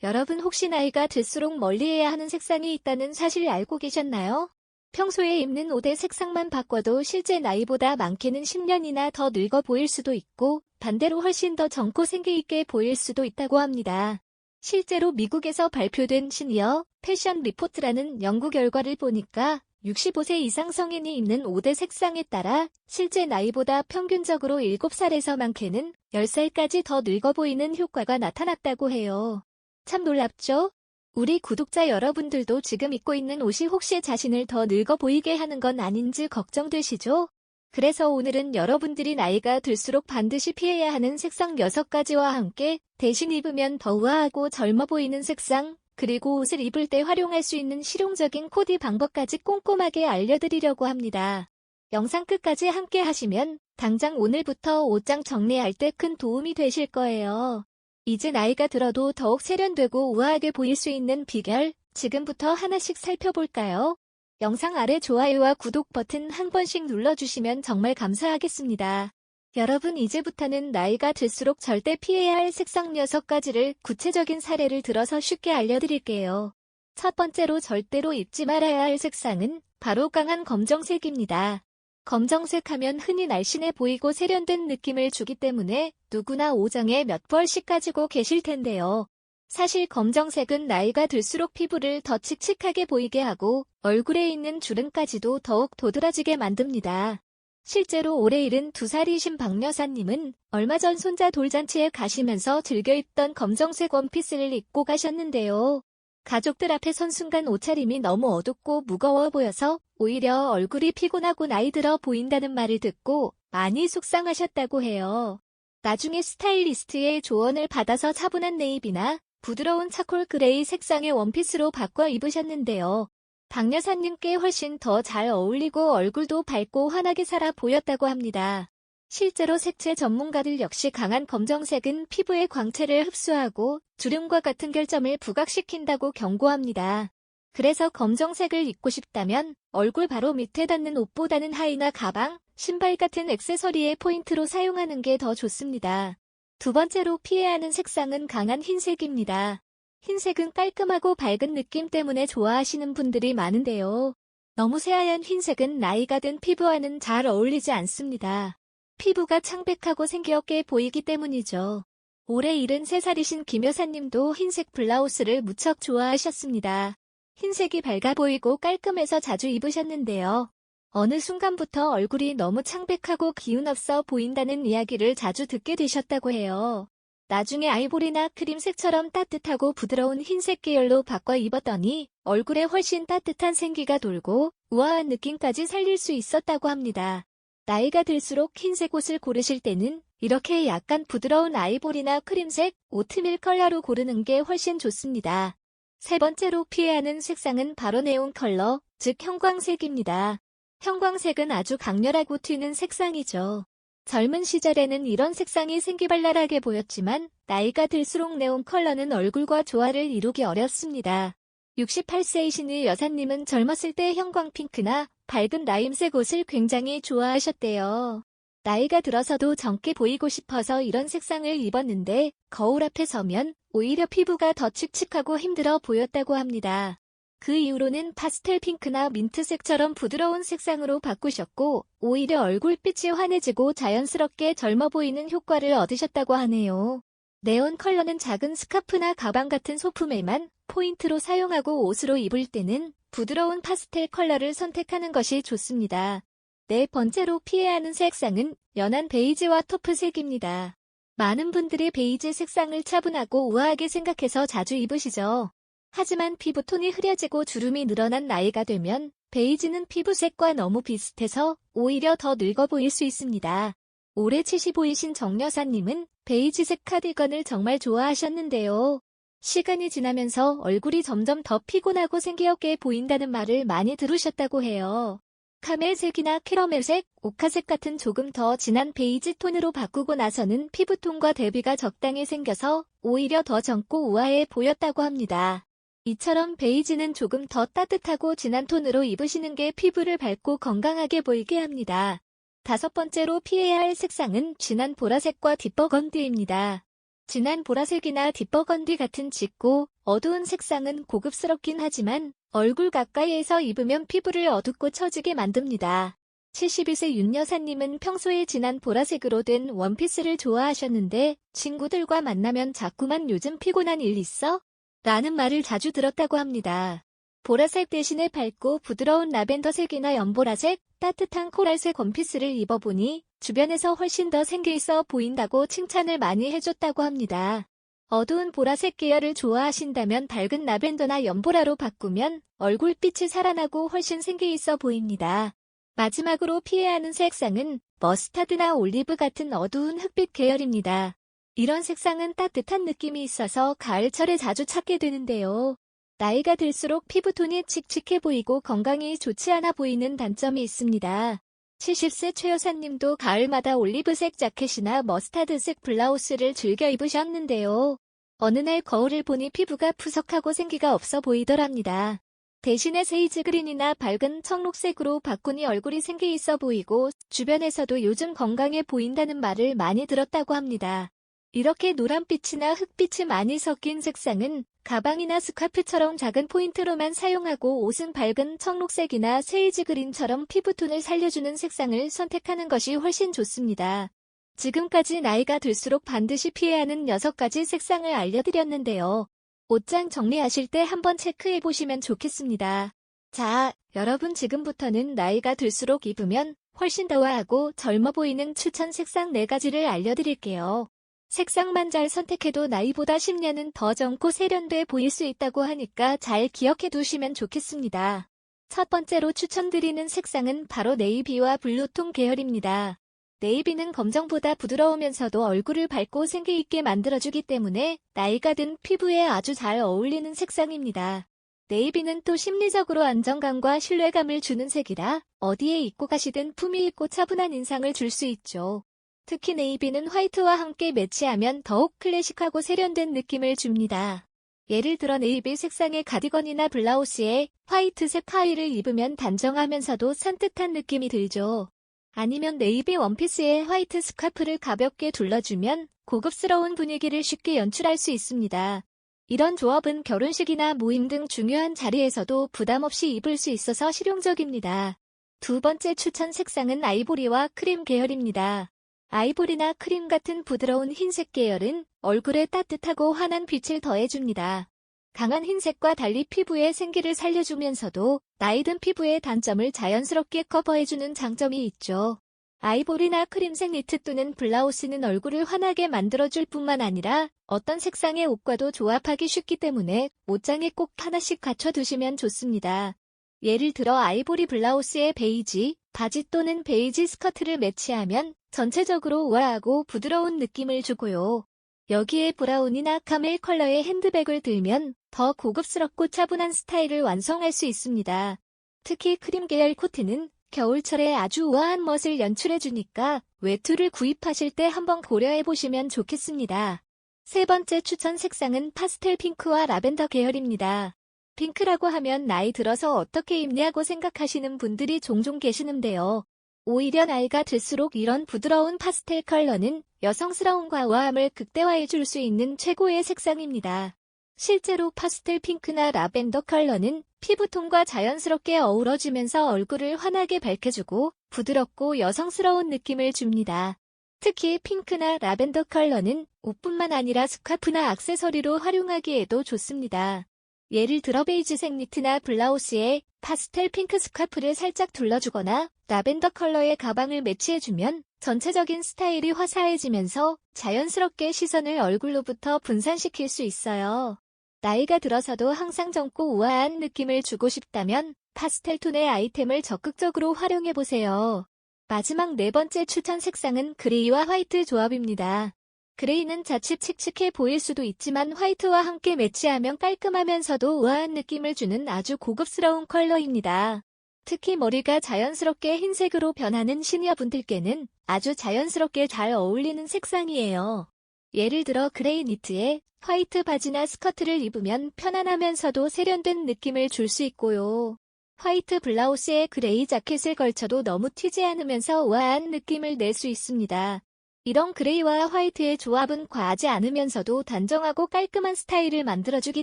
여러분 혹시 나이가 들수록 멀리해야 하는 색상이 있다는 사실 알고 계셨나요? 평소에 입는 옷의 색상만 바꿔도 실제 나이보다 많게는 10년이나 더 늙어 보일 수도 있고 반대로 훨씬 더 젊고 생기 있게 보일 수도 있다고 합니다. 실제로 미국에서 발표된 시니어 패션 리포트라는 연구 결과를 보니까 65세 이상 성인이 입는 옷의 색상에 따라 실제 나이보다 평균적으로 7살에서 많게는 10살까지 더 늙어 보이는 효과가 나타났다고 해요. 참 놀랍죠? 우리 구독자 여러분들도 지금 입고 있는 옷이 혹시 자신을 더 늙어 보이게 하는 건 아닌지 걱정되시죠? 그래서 오늘은 여러분들이 나이가 들수록 반드시 피해야 하는 색상 6가지와 함께 대신 입으면 더 우아하고 젊어 보이는 색상, 그리고 옷을 입을 때 활용할 수 있는 실용적인 코디 방법까지 꼼꼼하게 알려드리려고 합니다. 영상 끝까지 함께 하시면 당장 오늘부터 옷장 정리할 때 큰 도움이 되실 거예요. 이제 나이가 들어도 더욱 세련되고 우아하게 보일 수 있는 비결, 지금부터 하나씩 살펴볼까요? 영상 아래 좋아요와 구독 버튼 한 번씩 눌러주시면 정말 감사하겠습니다. 여러분 이제부터는 나이가 들수록 절대 피해야 할 색상 6가지를 구체적인 사례를 들어서 쉽게 알려드릴게요. 첫 번째로 절대로 입지 말아야 할 색상은 바로 강한 검정색입니다. 검정색 하면 흔히 날씬해 보이고 세련된 느낌을 주기 때문에 누구나 오정에 몇 벌씩 가지고 계실 텐데요. 사실 검정색은 나이가 들수록 피부를 더 칙칙하게 보이게 하고 얼굴에 있는 주름까지도 더욱 도드라지게 만듭니다. 실제로 올해 72살이신 박 여사님은 얼마 전 손자 돌잔치에 가시면서 즐겨 입던 검정색 원피스를 입고 가셨는데요. 가족들 앞에 선 순간 옷차림이 너무 어둡고 무거워 보여서 오히려 얼굴이 피곤하고 나이 들어 보인다는 말을 듣고 많이 속상하셨다고 해요. 나중에 스타일리스트의 조언을 받아서 차분한 네이비나 부드러운 차콜 그레이 색상의 원피스로 바꿔 입으셨는데요. 박 여사님께 훨씬 더 잘 어울리고 얼굴도 밝고 환하게 살아 보였다고 합니다. 실제로 색채 전문가들 역시 강한 검정색은 피부의 광채를 흡수하고 주름과 같은 결점을 부각시킨다고 경고합니다. 그래서 검정색을 입고 싶다면 얼굴 바로 밑에 닿는 옷보다는 하의나 가방, 신발 같은 액세서리의 포인트로 사용하는 게 더 좋습니다. 두 번째로 피해야 하는 색상은 강한 흰색입니다. 흰색은 깔끔하고 밝은 느낌 때문에 좋아하시는 분들이 많은데요. 너무 새하얀 흰색은 나이가 든 피부와는 잘 어울리지 않습니다. 피부가 창백하고 생기없게 보이기 때문이죠. 올해 73살이신 김 여사님도 흰색 블라우스를 무척 좋아하셨습니다. 흰색이 밝아 보이고 깔끔해서 자주 입으셨는데요. 어느 순간부터 얼굴이 너무 창백하고 기운 없어 보인다는 이야기를 자주 듣게 되셨다고 해요. 나중에 아이보리나 크림색처럼 따뜻하고 부드러운 흰색 계열로 바꿔 입었더니 얼굴에 훨씬 따뜻한 생기가 돌고 우아한 느낌까지 살릴 수 있었다고 합니다. 나이가 들수록 흰색 옷을 고르실 때는 이렇게 약간 부드러운 아이보리나 크림색, 오트밀 컬러로 고르는 게 훨씬 좋습니다. 세 번째로 피해야 하는 색상은 바로 네온 컬러, 즉 형광색입니다. 형광색은 아주 강렬하고 튀는 색상이죠. 젊은 시절에는 이런 색상이 생기발랄하게 보였지만 나이가 들수록 네온 컬러는 얼굴과 조화를 이루기 어렵습니다. 68세이신 이 여사님은 젊었을 때 형광핑크나 밝은 라임색 옷을 굉장히 좋아하셨대요. 나이가 들어서도 젊게 보이고 싶어서 이런 색상을 입었는데 거울 앞에 서면 오히려 피부가 더 칙칙하고 힘들어 보였다고 합니다. 그 이후로는 파스텔 핑크나 민트색처럼 부드러운 색상으로 바꾸셨고 오히려 얼굴빛이 환해지고 자연스럽게 젊어 보이는 효과를 얻으셨다고 하네요. 네온 컬러는 작은 스카프나 가방 같은 소품에만 포인트로 사용하고 옷으로 입을 때는 부드러운 파스텔 컬러를 선택하는 것이 좋습니다. 네 번째로 피해야 하는 색상은 연한 베이지와 토프색입니다. 많은 분들이 베이지 색상을 차분하고 우아하게 생각해서 자주 입으시죠. 하지만 피부톤이 흐려지고 주름이 늘어난 나이가 되면 베이지는 피부색과 너무 비슷해서 오히려 더 늙어 보일 수 있습니다. 올해 75이신 정 여사님은 베이지색 카디건을 정말 좋아하셨는데요. 시간이 지나면서 얼굴이 점점 더 피곤하고 생기없게 보인다는 말을 많이 들으셨다고 해요. 카멜색이나 캐러멜색, 오카색 같은 조금 더 진한 베이지 톤으로 바꾸고 나서는 피부톤과 대비가 적당히 생겨서 오히려 더 젊고 우아해 보였다고 합니다. 이처럼 베이지는 조금 더 따뜻하고 진한 톤으로 입으시는 게 피부를 밝고 건강하게 보이게 합니다. 다섯 번째로 피해야 할 색상은 진한 보라색과 딥버건디입니다. 진한 보라색이나 딥버건디 같은 짙고 어두운 색상은 고급스럽긴 하지만 얼굴 가까이에서 입으면 피부를 어둡고 처지게 만듭니다. 72세 윤 여사님은 평소에 진한 보라색으로 된 원피스를 좋아하셨는데 친구들과 만나면 자꾸만 "요즘 피곤한 일 있어? 라는 말을 자주 들었다고 합니다. 보라색 대신에 밝고 부드러운 라벤더색이나 연보라색, 따뜻한 코랄색 원피스를 입어보니 주변에서 훨씬 더 생기있어 보인다고 칭찬을 많이 해줬다고 합니다. 어두운 보라색 계열을 좋아하신다면 밝은 라벤더나 연보라로 바꾸면 얼굴빛이 살아나고 훨씬 생기있어 보입니다. 마지막으로 피해야 하는 색상은 머스타드나 올리브 같은 어두운 흑빛 계열입니다. 이런 색상은 따뜻한 느낌이 있어서 가을철에 자주 찾게 되는데요. 나이가 들수록 피부톤이 칙칙해 보이고 건강이 좋지 않아 보이는 단점이 있습니다. 70세 최 여사님도 가을마다 올리브색 자켓이나 머스타드색 블라우스를 즐겨 입으셨는데요. 어느 날 거울을 보니 피부가 푸석하고 생기가 없어 보이더랍니다. 대신에 세이지 그린이나 밝은 청록색으로 바꾸니 얼굴이 생기 있어 보이고 주변에서도 요즘 건강해 보인다는 말을 많이 들었다고 합니다. 이렇게 노란빛이나 흑빛이 많이 섞인 색상은 가방이나 스카프처럼 작은 포인트로만 사용하고 옷은 밝은 청록색이나 세이지 그린처럼 피부톤을 살려주는 색상을 선택하는 것이 훨씬 좋습니다. 지금까지 나이가 들수록 반드시 피해야 하는 6가지 색상을 알려드렸는데요. 옷장 정리하실 때 한번 체크해보시면 좋겠습니다. 자, 여러분 지금부터는 나이가 들수록 입으면 훨씬 더 우아하고 젊어 보이는 추천 색상 4가지를 알려드릴게요. 색상만 잘 선택해도 나이보다 10년은 더 젊고 세련돼 보일 수 있다고 하니까 잘 기억해 두시면 좋겠습니다. 첫 번째로 추천드리는 색상은 바로 네이비와 블루톤 계열입니다. 네이비는 검정보다 부드러우면서도 얼굴을 밝고 생기있게 만들어주기 때문에 나이가 든 피부에 아주 잘 어울리는 색상입니다. 네이비는 또 심리적으로 안정감과 신뢰감을 주는 색이라 어디에 입고 가시든 품위있고 차분한 인상을 줄 수 있죠. 특히 네이비는 화이트와 함께 매치하면 더욱 클래식하고 세련된 느낌을 줍니다. 예를 들어 네이비 색상의 가디건이나 블라우스에 화이트색 하의를 입으면 단정하면서도 산뜻한 느낌이 들죠. 아니면 네이비 원피스에 화이트 스카프를 가볍게 둘러주면 고급스러운 분위기를 쉽게 연출할 수 있습니다. 이런 조합은 결혼식이나 모임 등 중요한 자리에서도 부담 없이 입을 수 있어서 실용적입니다. 두 번째 추천 색상은 아이보리와 크림 계열입니다. 아이보리나 크림 같은 부드러운 흰색 계열은 얼굴에 따뜻하고 환한 빛을 더해줍니다. 강한 흰색과 달리 피부의 생기를 살려주면서도 나이 든 피부의 단점을 자연스럽게 커버해주는 장점이 있죠. 아이보리나 크림색 니트 또는 블라우스는 얼굴을 환하게 만들어줄 뿐만 아니라 어떤 색상의 옷과도 조합하기 쉽기 때문에 옷장에 꼭 하나씩 갖춰두시면 좋습니다. 예를 들어 아이보리 블라우스에 베이지, 바지 또는 베이지 스커트를 매치하면 전체적으로 우아하고 부드러운 느낌을 주고요. 여기에 브라운이나 카멜 컬러의 핸드백을 들면 더 고급스럽고 차분한 스타일을 완성할 수 있습니다. 특히 크림 계열 코트는 겨울철에 아주 우아한 멋을 연출해주니까 외투를 구입하실 때 한번 고려해보시면 좋겠습니다. 세 번째 추천 색상은 파스텔 핑크와 라벤더 계열입니다. 핑크라고 하면 나이 들어서 어떻게 입냐고 생각하시는 분들이 종종 계시는데요. 오히려 나이가 들수록 이런 부드러운 파스텔 컬러는 여성스러움과 우아함을 극대화해 줄 수 있는 최고의 색상입니다. 실제로 파스텔 핑크나 라벤더 컬러는 피부톤과 자연스럽게 어우러지면서 얼굴을 환하게 밝혀주고 부드럽고 여성스러운 느낌을 줍니다. 특히 핑크나 라벤더 컬러는 옷뿐만 아니라 스카프나 액세서리로 활용하기에도 좋습니다. 예를 들어 베이지색 니트나 블라우스에 파스텔 핑크 스카프를 살짝 둘러주거나 라벤더 컬러의 가방을 매치해주면 전체적인 스타일이 화사해지면서 자연스럽게 시선을 얼굴로부터 분산시킬 수 있어요. 나이가 들어서도 항상 젊고 우아한 느낌을 주고 싶다면 파스텔 톤의 아이템을 적극적으로 활용해보세요. 마지막 네 번째 추천 색상은 그레이와 화이트 조합입니다. 그레이는 자칫 칙칙해 보일 수도 있지만 화이트와 함께 매치하면 깔끔하면서도 우아한 느낌을 주는 아주 고급스러운 컬러입니다. 특히 머리가 자연스럽게 흰색으로 변하는 시니어분들께는 아주 자연스럽게 잘 어울리는 색상이에요. 예를 들어 그레이 니트에 화이트 바지나 스커트를 입으면 편안하면서도 세련된 느낌을 줄 수 있고요. 화이트 블라우스에 그레이 자켓을 걸쳐도 너무 튀지 않으면서 우아한 느낌을 낼 수 있습니다. 이런 그레이와 화이트의 조합은 과하지 않으면서도 단정하고 깔끔한 스타일을 만들어주기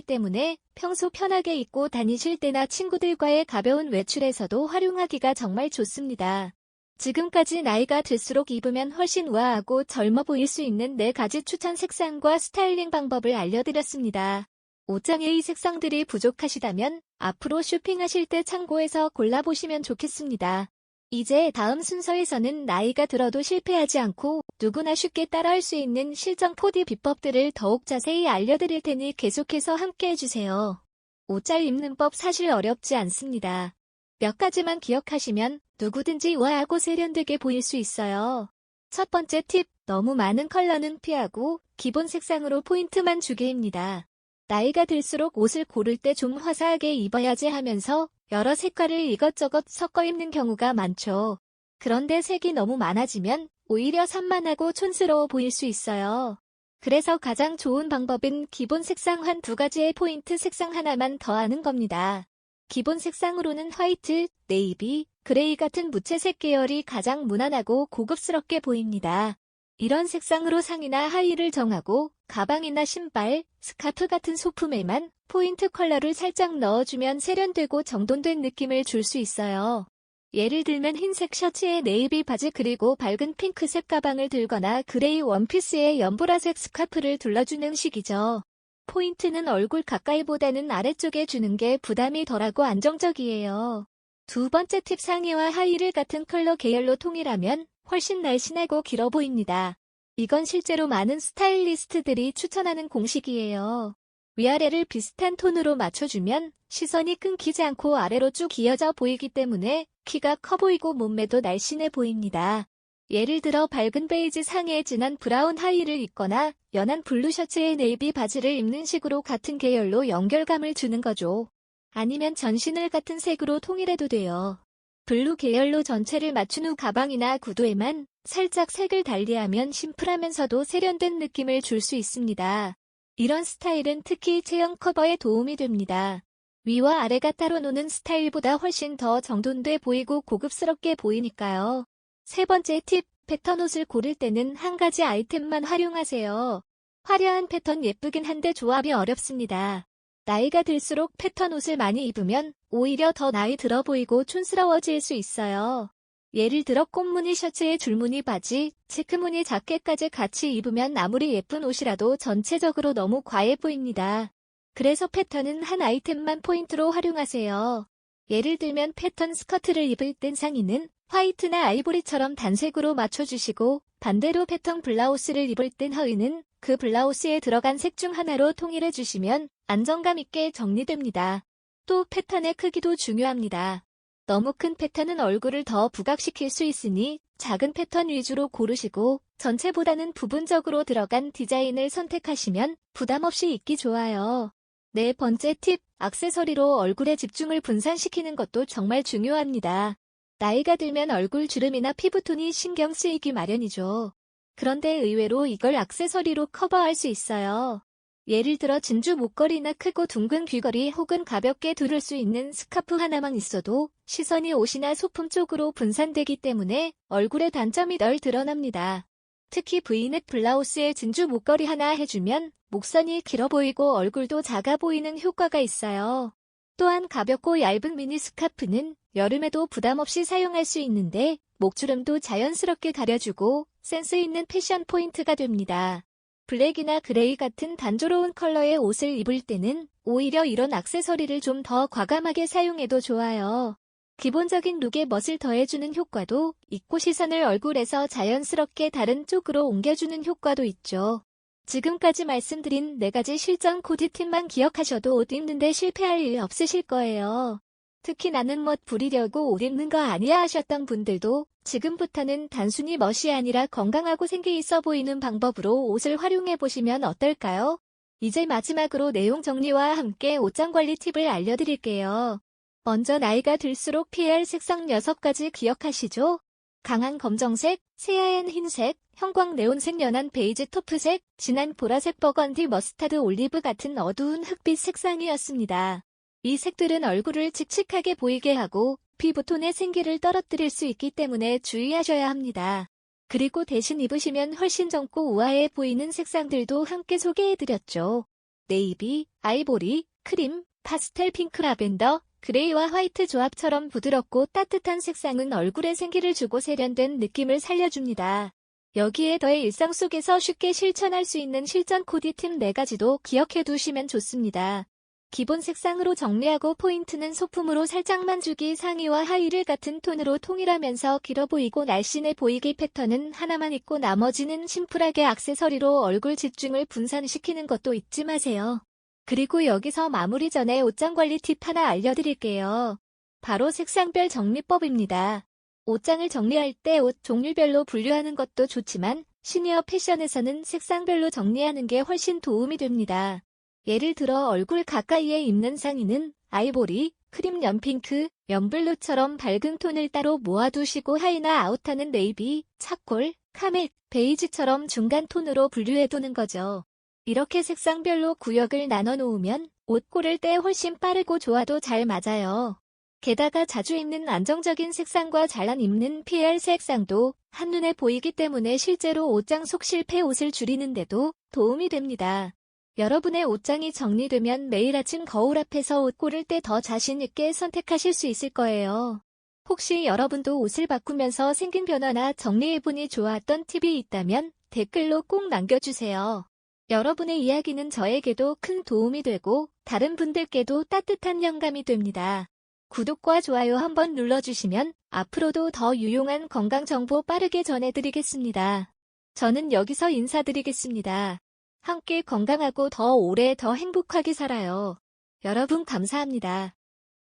때문에 평소 편하게 입고 다니실 때나 친구들과의 가벼운 외출에서도 활용하기가 정말 좋습니다. 지금까지 나이가 들수록 입으면 훨씬 우아하고 젊어 보일 수 있는 4가지 추천 색상과 스타일링 방법을 알려드렸습니다. 옷장에 이 색상들이 부족하시다면 앞으로 쇼핑하실 때 참고해서 골라보시면 좋겠습니다. 이제 다음 순서에서는 나이가 들어도 실패하지 않고 누구나 쉽게 따라할 수 있는 실전 코디 비법들을 더욱 자세히 알려드릴 테니 계속해서 함께 해주세요. 옷 잘 입는 법 사실 어렵지 않습니다. 몇 가지만 기억하시면 누구든지 우아하고 세련되게 보일 수 있어요. 첫 번째 팁, 너무 많은 컬러는 피하고 기본 색상으로 포인트만 주기입니다. 나이가 들수록 옷을 고를 때 좀 화사하게 입어야지 하면서 여러 색깔을 이것저것 섞어 입는 경우가 많죠. 그런데 색이 너무 많아지면 오히려 산만하고 촌스러워 보일 수 있어요. 그래서 가장 좋은 방법은 기본 색상 한 2가지의 포인트 색상 하나만 더하는 겁니다. 기본 색상으로는 화이트, 네이비, 그레이 같은 무채색 계열이 가장 무난하고 고급스럽게 보입니다. 이런 색상으로 상의나 하의를 정하고 가방이나 신발, 스카프 같은 소품에만 포인트 컬러를 살짝 넣어주면 세련되고 정돈된 느낌을 줄 수 있어요. 예를 들면 흰색 셔츠에 네이비 바지 그리고 밝은 핑크색 가방을 들거나 그레이 원피스에 연보라색 스카프를 둘러주는 식이죠. 포인트는 얼굴 가까이보다는 아래쪽에 주는 게 부담이 덜하고 안정적이에요. 두 번째 팁, 상의와 하의를 같은 컬러 계열로 통일하면 훨씬 날씬하고 길어 보입니다. 이건 실제로 많은 스타일리스트들이 추천하는 공식이에요. 위아래를 비슷한 톤으로 맞춰주면 시선이 끊기지 않고 아래로 쭉 이어져 보이기 때문에 키가 커 보이고 몸매도 날씬해 보입니다. 예를 들어 밝은 베이지 상의에 진한 브라운 하의를 입거나 연한 블루 셔츠에 네이비 바지를 입는 식으로 같은 계열로 연결감을 주는 거죠. 아니면 전신을 같은 색으로 통일해도 돼요. 블루 계열로 전체를 맞춘 후 가방이나 구두에만 살짝 색을 달리하면 심플하면서도 세련된 느낌을 줄 수 있습니다. 이런 스타일은 특히 체형 커버에 도움이 됩니다. 위와 아래가 따로 노는 스타일보다 훨씬 더 정돈돼 보이고 고급스럽게 보이니까요. 세 번째 팁, 패턴 옷을 고를 때는 한 가지 아이템만 활용하세요. 화려한 패턴 예쁘긴 한데 조합이 어렵습니다. 나이가 들수록 패턴 옷을 많이 입으면 오히려 더 나이 들어 보이고 촌스러워질 수 있어요. 예를 들어 꽃무늬 셔츠에 줄무늬 바지, 체크무늬 자켓까지 같이 입으면 아무리 예쁜 옷이라도 전체적으로 너무 과해 보입니다. 그래서 패턴은 한 아이템만 포인트로 활용하세요. 예를 들면 패턴 스커트를 입을 땐 상의는 화이트나 아이보리처럼 단색으로 맞춰주시고 반대로 패턴 블라우스를 입을 땐 하의는 그 블라우스에 들어간 색 중 하나로 통일해주시면 안정감 있게 정리됩니다. 또 패턴의 크기도 중요합니다. 너무 큰 패턴은 얼굴을 더 부각시킬 수 있으니 작은 패턴 위주로 고르시고 전체보다는 부분적으로 들어간 디자인을 선택하시면 부담 없이 입기 좋아요. 네 번째 팁, 액세서리로 얼굴의 집중을 분산시키는 것도 정말 중요합니다. 나이가 들면 얼굴 주름이나 피부톤이 신경 쓰이기 마련이죠. 그런데 의외로 이걸 액세서리로 커버할 수 있어요. 예를 들어 진주 목걸이나 크고 둥근 귀걸이 혹은 가볍게 두를 수 있는 스카프 하나만 있어도 시선이 옷이나 소품 쪽으로 분산되기 때문에 얼굴의 단점이 덜 드러납니다. 특히 브이넥 블라우스에 진주 목걸이 하나 해주면 목선이 길어 보이고 얼굴도 작아 보이는 효과가 있어요. 또한 가볍고 얇은 미니 스카프는 여름에도 부담 없이 사용할 수 있는데 목주름도 자연스럽게 가려주고 센스 있는 패션 포인트가 됩니다. 블랙이나 그레이 같은 단조로운 컬러의 옷을 입을 때는 오히려 이런 액세서리를 좀 더 과감하게 사용해도 좋아요. 기본적인 룩에 멋을 더해주는 효과도 있고 시선을 얼굴에서 자연스럽게 다른 쪽으로 옮겨주는 효과도 있죠. 지금까지 말씀드린 4가지 실전 코디 팁만 기억하셔도 옷 입는데 실패할 일 없으실 거예요. 특히 나는 멋 부리려고 옷 입는 거 아니야 하셨던 분들도 지금부터는 단순히 멋이 아니라 건강하고 생기 있어 보이는 방법으로 옷을 활용해 보시면 어떨까요? 이제 마지막으로 내용 정리와 함께 옷장 관리 팁을 알려드릴게요. 먼저 나이가 들수록 피해야 할 색상 6가지 기억하시죠? 강한 검정색, 새하얀 흰색, 형광 네온색, 연한 베이지 토프색, 진한 보라색, 버건디, 머스타드, 올리브 같은 어두운 흑빛 색상이었습니다. 이 색들은 얼굴을 칙칙하게 보이게 하고 피부톤의 생기를 떨어뜨릴 수 있기 때문에 주의하셔야 합니다. 그리고 대신 입으시면 훨씬 젊고 우아해 보이는 색상들도 함께 소개해드렸죠. 네이비, 아이보리, 크림, 파스텔 핑크 라벤더, 그레이와 화이트 조합처럼 부드럽고 따뜻한 색상은 얼굴에 생기를 주고 세련된 느낌을 살려줍니다. 여기에 더해 일상 속에서 쉽게 실천할 수 있는 실전 코디 팁 4가지도 기억해 두시면 좋습니다. 기본 색상으로 정리하고 포인트는 소품으로 살짝만 주기 상의와 하의를 같은 톤으로 통일하면서 길어 보이고 날씬해 보이기 패턴은 하나만 입고 나머지는 심플하게 액세서리로 얼굴 집중을 분산시키는 것도 잊지 마세요. 그리고 여기서 마무리 전에 옷장 관리 팁 하나 알려드릴게요. 바로 색상별 정리법입니다. 옷장을 정리할 때 옷 종류별로 분류하는 것도 좋지만 시니어 패션에서는 색상별로 정리하는 게 훨씬 도움이 됩니다. 예를 들어 얼굴 가까이에 입는 상의는 아이보리, 크림 연핑크, 연블루처럼 밝은 톤을 따로 모아두시고 하의나 아우터는 네이비, 차콜, 카멧, 베이지처럼 중간 톤으로 분류해두는 거죠. 이렇게 색상별로 구역을 나눠 놓으면 옷 고를 때 훨씬 빠르고 조화도 잘 맞아요. 게다가 자주 입는 안정적인 색상과 잘 안 입는 PR 색상도 한눈에 보이기 때문에 실제로 옷장 속 실패 옷을 줄이는데도 도움이 됩니다. 여러분의 옷장이 정리되면 매일 아침 거울 앞에서 옷 고를 때 더 자신 있게 선택하실 수 있을 거예요. 혹시 여러분도 옷을 바꾸면서 생긴 변화나 정리해보니 좋았던 팁이 있다면 댓글로 꼭 남겨주세요. 여러분의 이야기는 저에게도 큰 도움이 되고 다른 분들께도 따뜻한 영감이 됩니다. 구독과 좋아요 한번 눌러주시면 앞으로도 더 유용한 건강 정보 빠르게 전해드리겠습니다. 저는 여기서 인사드리겠습니다. 함께 건강하고 더 오래 더 행복하게 살아요. 여러분 감사합니다.